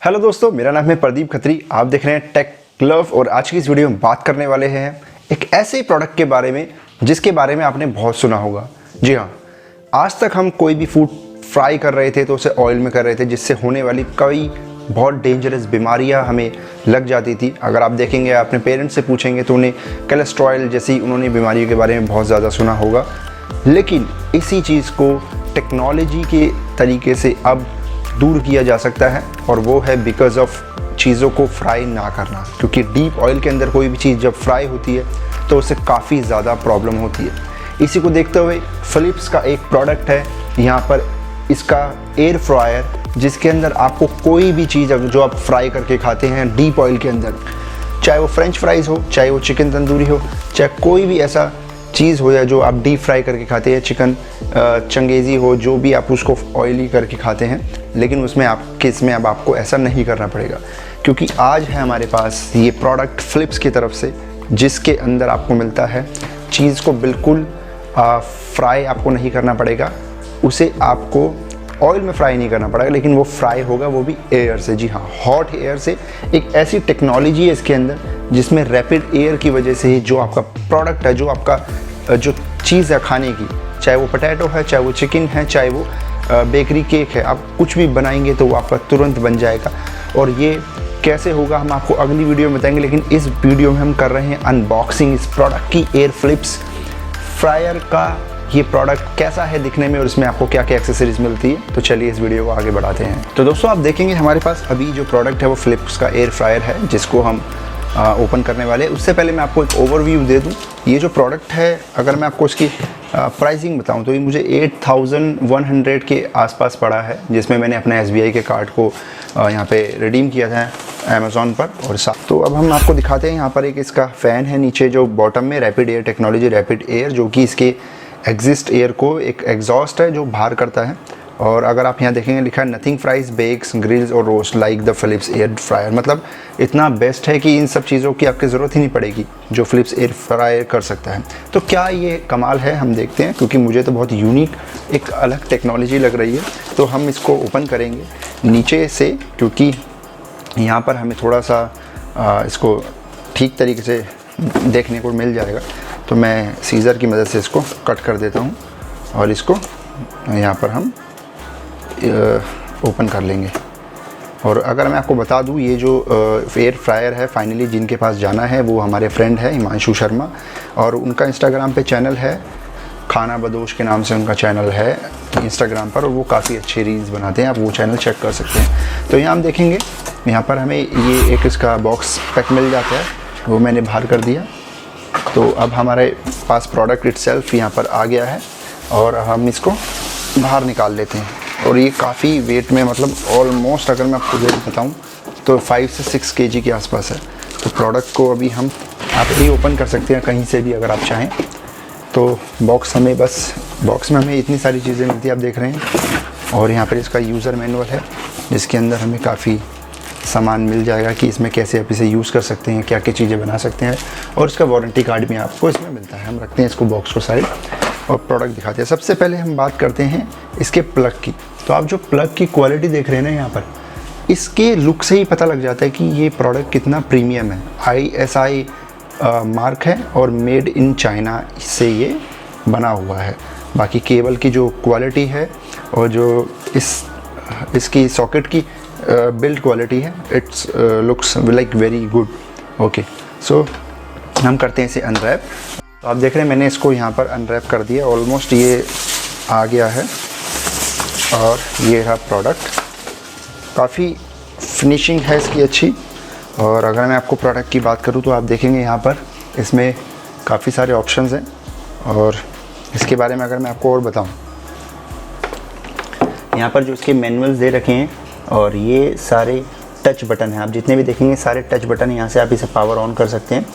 Hello दोस्तों, मेरा नाम है प्रदीप खत्री। आप देख रहे हैं टेक लव और आज की इस वीडियो में बात करने वाले हैं एक ऐसे प्रोडक्ट के बारे में जिसके बारे में आपने बहुत सुना होगा। जी हाँ, आज तक हम कोई भी फूड फ्राई कर रहे थे तो उसे ऑयल में कर रहे थे, जिससे होने वाली कई बहुत डेंजरस बीमारियां हमें लग जाती थी। अगर आप देखेंगे, अपने पेरेंट्स से पूछेंगे तो उन्हें कोलेस्ट्रॉल जैसी उन्होंने बीमारियों के बारे में बहुत ज़्यादा सुना होगा। लेकिन इसी चीज़ को टेक्नोलॉजी के तरीके से अब दूर किया जा सकता है, और वो है बिकॉज ऑफ चीज़ों को फ्राई ना करना। क्योंकि डीप ऑयल के अंदर कोई भी चीज़ जब फ्राई होती है तो उससे काफ़ी ज़्यादा प्रॉब्लम होती है। इसी को देखते हुए फिलिप्स का एक प्रोडक्ट है यहाँ पर, इसका एयर फ्रायर, जिसके अंदर आपको कोई भी चीज़ जो आप फ्राई करके खाते हैं डीप ऑयल के अंदर, चाहे वो फ्रेंच फ्राइज़ हो, चाहे वो चिकन तंदूरी हो, चाहे कोई भी ऐसा चीज़ हो या जो आप डीप फ्राई करके खाते हैं, चिकन चंगेज़ी हो, जो भी आप उसको ऑयली करके खाते हैं, लेकिन इसमें अब आपको ऐसा नहीं करना पड़ेगा। क्योंकि आज है हमारे पास ये प्रोडक्ट फिलिप्स की तरफ से, जिसके अंदर आपको मिलता है चीज़ को बिल्कुल फ्राई आपको नहीं करना पड़ेगा, उसे आपको ऑयल में फ्राई नहीं करना पड़ेगा, लेकिन वो फ्राई होगा वो भी एयर से। जी हाँ, हॉट एयर से। एक ऐसी टेक्नोलॉजी है इसके अंदर जिसमें रैपिड एयर की वजह से ही जो आपका प्रोडक्ट है, जो आपका जो चीज़ है खाने की, चाहे वो पोटैटो है, चाहे वो चिकन है, चाहे वो बेकरी केक है, आप कुछ भी बनाएंगे तो वो आपका तुरंत बन जाएगा। और ये कैसे होगा हम आपको अगली वीडियो में बताएंगे, लेकिन इस वीडियो में हम कर रहे हैं अनबॉक्सिंग इस प्रोडक्ट की, एयर फिलिप्स फ्रायर का। ये प्रोडक्ट कैसा है दिखने में और इसमें आपको क्या क्या एक्सेसरीज मिलती है, तो चलिए इस वीडियो को आगे बढ़ाते हैं। तो दोस्तों, आप देखेंगे हमारे पास अभी जो प्रोडक्ट है वो फिलिप्स का एयर फ्रायर है, जिसको हम ओपन करने वाले हैं। उससे पहले मैं आपको एक ओवरव्यू दे दूं। ये जो प्रोडक्ट है, अगर मैं आपको इसकी प्राइसिंग बताऊं तो ये मुझे 8100 के आसपास पड़ा है, जिसमें मैंने अपने SBI के कार्ड को यहाँ पे रिडीम किया था अमेज़ॉन पर। और तो अब हम आपको दिखाते हैं, यहाँ पर एक इसका फ़ैन है नीचे जो बॉटम में, rapid air technology rapid air, जो कि इसके एग्जिस्ट एयर को एक एग्जॉस्ट है जो बाहर करता है। और अगर आप यहाँ देखेंगे लिखा है नथिंग फ्राइज बेक्स ग्रिल्स और roast like the Philips air fryer. मतलब इतना बेस्ट है कि इन सब चीज़ों की आपकी ज़रूरत ही नहीं पड़ेगी जो फिलिप्स एयर फ्रायर कर सकता है। तो क्या ये कमाल है, हम देखते हैं, क्योंकि मुझे तो बहुत यूनिक एक अलग टेक्नोलॉजी लग रही है। तो हम इसको ओपन करेंगे नीचे से, क्योंकि यहाँ पर हमें थोड़ा सा इसको ठीक तरीके से देखने को मिल जाएगा। तो मैं सीज़र की मदद से इसको कट कर देता हूँ और इसको यहाँ पर हम ओपन कर लेंगे। और अगर मैं आपको बता दूँ, ये जो एयर फ्रायर है फाइनली जिनके पास जाना है वो हमारे फ्रेंड है हिमांशु शर्मा, और उनका इंस्टाग्राम पे चैनल है, खाना बदोश के नाम से उनका चैनल है इंस्टाग्राम पर, और वो काफ़ी अच्छे रील्स बनाते हैं, आप वो चैनल चेक कर सकते हैं। तो यहाँ हम देखेंगे, यहाँ पर हमें ये एक इसका बॉक्स पैक मिल जाता है, वो मैंने बाहर कर दिया। तो अब हमारे पास प्रोडक्ट इटसेल्फ यहाँ पर आ गया है, और हम इसको बाहर निकाल लेते हैं। और ये काफ़ी वेट में, मतलब ऑलमोस्ट अगर मैं आपको वेट बताऊँ तो 5 से 6 kg के आसपास है। तो प्रोडक्ट को अभी हम आप ही ओपन कर सकते हैं कहीं से भी अगर आप चाहें। तो बॉक्स में हमें इतनी सारी चीज़ें मिलती है, आप देख रहे हैं। और यहाँ पर इसका यूज़र मैनुअल है, जिसके अंदर हमें काफ़ी सामान मिल जाएगा कि इसमें कैसे आप इसे यूज़ कर सकते हैं, क्या क्या चीज़ें बना सकते हैं, और इसका वारंटी कार्ड भी आपको इसमें मिलता है। हम रखते हैं इसको बॉक्स को साइड और प्रोडक्ट दिखाते हैं। सबसे पहले हम बात करते हैं इसके प्लग की। तो आप जो प्लग की क्वालिटी देख रहे हैं ना यहाँ पर, इसके लुक से ही पता लग जाता है कि ये प्रोडक्ट कितना प्रीमियम है। ISI मार्क है और मेड इन चाइना से ये बना हुआ है। बाकी केबल की जो क्वालिटी है और जो इसकी सॉकेट की बिल्ड क्वालिटी है, it's looks like very good. Okay, so हम करते हैं इसे अनरैप। तो आप देख रहे हैं मैंने इसको यहाँ पर अनरैप कर दिया, ऑलमोस्ट ये आ गया है। और ये रहा प्रोडक्ट, काफ़ी फिनिशिंग है इसकी अच्छी। और अगर मैं आपको प्रोडक्ट की बात करूँ तो आप देखेंगे यहाँ पर इसमें काफ़ी सारे ऑप्शंस हैं। और इसके बारे में अगर मैं आपको और बताऊँ, यहाँ पर जो इसके मैनुअल्स दे रखे हैं, और ये सारे टच बटन हैं, आप जितने भी देखेंगे सारे टच बटन हैं। यहाँ से आप इसे पावर ऑन कर सकते हैं,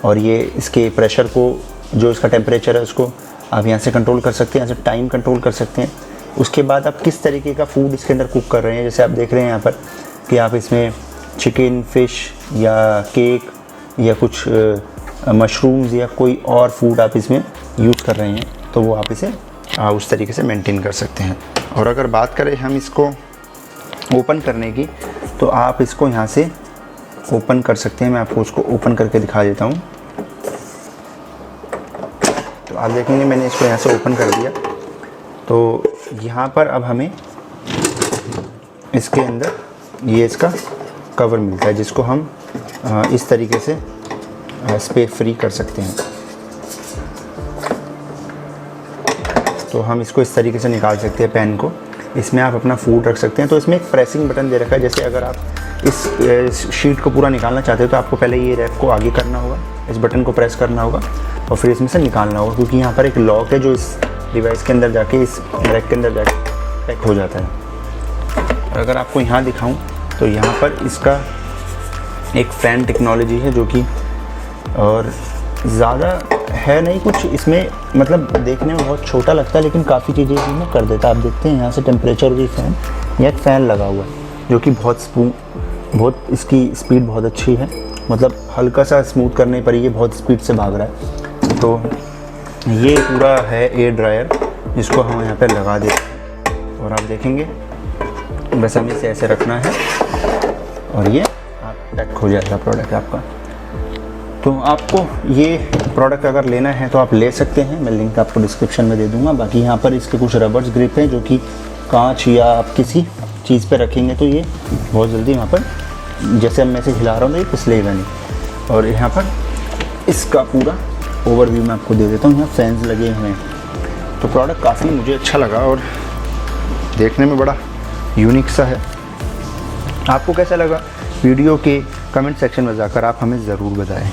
और ये इसके प्रेशर को, जो इसका टेम्परेचर है उसको आप यहाँ से कंट्रोल कर सकते हैं, यहाँ से टाइम कंट्रोल कर सकते हैं। उसके बाद आप किस तरीके का फूड इसके अंदर कुक कर रहे हैं, जैसे आप देख रहे हैं यहाँ पर कि आप इसमें चिकन, फिश या केक या कुछ मशरूम्स या कोई और फूड आप इसमें यूज़ कर रहे हैं, तो वो आप इसे उस तरीके से मेंटेन कर सकते हैं। और अगर बात करें हम इसको ओपन करने की, तो आप इसको यहाँ से ओपन कर सकते हैं। मैं आपको उसको ओपन करके दिखा देता हूँ। तो आप देखेंगे मैंने इसको यहाँ से ओपन कर दिया। तो यहाँ पर अब हमें इसके अंदर ये इसका कवर मिलता है, जिसको हम इस तरीके से स्पेस फ्री कर सकते हैं। तो हम इसको इस तरीके से निकाल सकते हैं पेन को। इसमें आप अपना फूड रख सकते हैं। तो इसमें एक प्रेसिंग बटन दे रखा है। जैसे अगर आप इस शीट को पूरा निकालना चाहते हो तो आपको पहले ये रैक को आगे करना होगा, इस बटन को प्रेस करना होगा और फिर इसमें से निकालना होगा, क्योंकि यहाँ पर एक लॉक है जो इस डिवाइस के अंदर जाके इस रैक के अंदर जाके पैक हो जाता है। और अगर आपको यहाँ दिखाऊँ तो यहाँ पर इसका एक फ़ैन टेक्नोलॉजी है जो कि और ज़्यादा है नहीं कुछ इसमें, मतलब देखने में बहुत छोटा लगता है लेकिन काफ़ी चीज़ें इसमें कर देता है। आप देखते हैं यहाँ से टेम्परेचर भी फ़ैन, या एक फ़ैन लगा हुआ है जो कि बहुत इसकी स्पीड बहुत अच्छी है। मतलब हल्का सा स्मूथ करने पर ये बहुत स्पीड से भाग रहा है। तो ये पूरा है एयर ड्रायर, जिसको हम यहाँ पे लगा देते हैं और आप देखेंगे बस हमें इसे ऐसे रखना है और ये आप पैक हो जाएगा प्रोडक्ट आपका। तो आपको ये प्रोडक्ट अगर लेना है तो आप ले सकते हैं, मैं लिंक आपको डिस्क्रिप्शन में दे दूंगा। बाकी यहाँ पर इसके कुछ रबर्स ग्रिप हैं जो कि कांच या आप किसी चीज़ पे रखेंगे तो ये बहुत जल्दी वहाँ पर, जैसे मैं इसे हिला रहा हूँ तो ये फिसलेगा नहीं। और यहाँ पर इसका पूरा ओवरव्यू मैं आपको दे देता हूँ। यहाँ फैंस लगे हुए हैं। तो प्रोडक्ट काफ़ी मुझे अच्छा लगा और देखने में बड़ा यूनिक सा है। आपको कैसा लगा वीडियो के कमेंट सेक्शन में जाकर आप हमें ज़रूर बताएं।